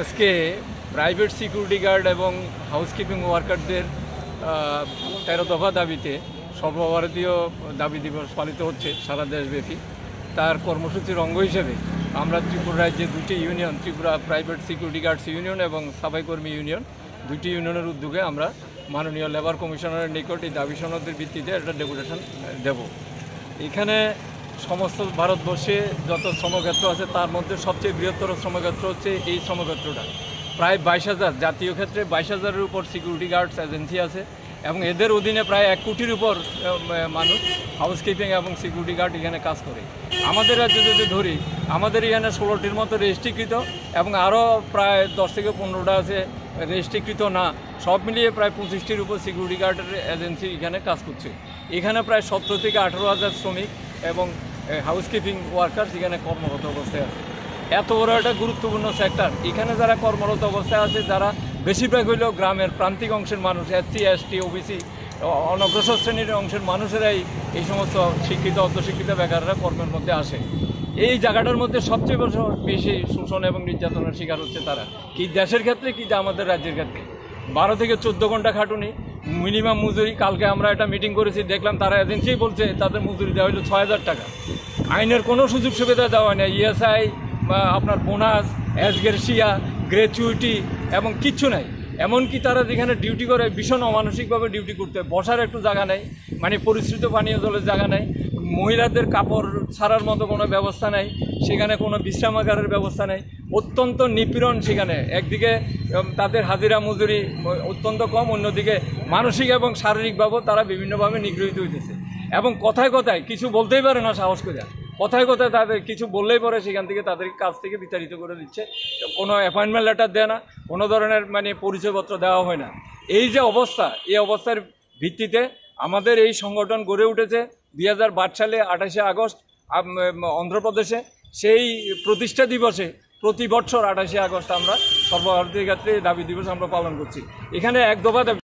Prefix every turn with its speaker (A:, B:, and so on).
A: আজকে private security guard এবং housekeeping ওয়ার্কারদের 13 দফা দাবিতে সর্বভারতীয় দাবি দিবস পালিত হচ্ছে সারা দেশব্যাপী। তার কর্মসূচির অঙ্গ হিসেবে আমরা ত্রিপুরা রাজ্যে দুটি union, Tripura private security guards union এবং সাফাই কর্মী ইউনিয়ন, দুটি ইউনিয়নের উদ্যোগে আমরা মাননীয় লেবার কমিশনারের নিকট এই দাবি সনদের ভিত্তিতে একটা ডেপুটেশন দেব। এখানে সমস্ত ভারতবর্ষে যত শ্রমক্ষেত্র আছে তার মধ্যে সবচেয়ে বৃহত্তর শ্রমক্ষেত্র হচ্ছে এই শ্রমক্ষেত্রটা। প্রায় 22,000, জাতীয় ক্ষেত্রে 22,000-এর উপর সিকিউরিটি গার্ডস এজেন্সি আছে এবং এদের অধীনে প্রায় 1 কোটির উপর মানুষ হাউসকিপিং এবং সিকিউরিটি গার্ড এখানে কাজ করে। আমাদের রাজ্যে যদি ধরি, আমাদের এখানে 16টির মতো রেজিস্ট্রিকৃত এবং আরও প্রায় 10 থেকে 15টা আছে রেজিস্ট্রিকৃত না। সব মিলিয়ে প্রায় 25টির উপর সিকিউরিটি গার্ডের এজেন্সি এখানে কাজ করছে। এখানে প্রায় 17 থেকে 18,000 শ্রমিক এবং হাউসকিপিং ওয়ার্কার এখানে কর্মরত অবস্থায় আছে। এত বড় একটা গুরুত্বপূর্ণ সেক্টর, এখানে যারা কর্মরত অবস্থায় আছে যারা বেশিরভাগ হইলেও গ্রামের প্রান্তিক অংশের মানুষ, SC, ST, OBC, অনগ্রসর শ্রেণীর অংশের মানুষেরাই এই সমস্ত শিক্ষিত অর্ধশিক্ষিত বেকাররা কর্মের মধ্যে আসে। এই জায়গাটার মধ্যে সবচেয়ে বেশি শোষণ এবং নির্যাতনের শিকার হচ্ছে তারা, কি দেশের ক্ষেত্রে কি আমাদের রাজ্যের ক্ষেত্রে। 12 থেকে 14 ঘন্টা খাটুনি, মিনিমাম মজুরি। কালকে আমরা একটা মিটিং করেছি, দেখলাম তারা এজেন্সি বলছে তাদের মজুরি দেওয়া হলো 6,000 টাকা। আইনের কোনো সুযোগ সুবিধা দেওয়া হয় না, ESI বা আপনার বোনাস, অ্যাসগ্রেসিয়া, গ্র্যাচুইটি এবং কিচ্ছু নাই। এমনকি তারা যেখানে ডিউটি করে ভীষণ অমানসিকভাবে ডিউটি করতে, বসার একটু জায়গা নেই, মানে পরিশ্রুত পানীয় জলের জায়গা নেই, মহিলাদের কাপড় ছাড়ার মতো কোনো ব্যবস্থা নেই, সেখানে কোনো বিশ্রামাগারের ব্যবস্থা নেই, অত্যন্ত নিপীড়ন সেখানে। একদিকে তাদের হাজিরা মজুরি অত্যন্ত কম, অন্যদিকে মানসিক এবং শারীরিকভাবেও তারা বিভিন্নভাবে নিগৃহীত হইতেছে এবং কথায় কথায় কিছু বলতেই পারে না সাহস করে। কথায় কথায় তাদের কিছু বললেই পরে সেখান থেকে তাদের কাছ থেকে বিতাড়িত করে দিচ্ছে। কোনো অ্যাপয়েন্টমেন্ট লেটার দেয় না, কোনো ধরনের পরিচয়পত্র দেওয়া হয় না। এই যে অবস্থা, এই অবস্থার ভিত্তিতে আমাদের এই সংগঠন গড়ে উঠেছে 2012 সালে 28শে আগস্ট অন্ধ্রপ্রদেশে। সেই প্রতিষ্ঠা দিবসে প্রতি বছর 28শে আগস্ট আমরা সর্বভারতীয় ক্ষেত্রে দাবি দিবস আমরা পালন করছি। এখানে এক দফা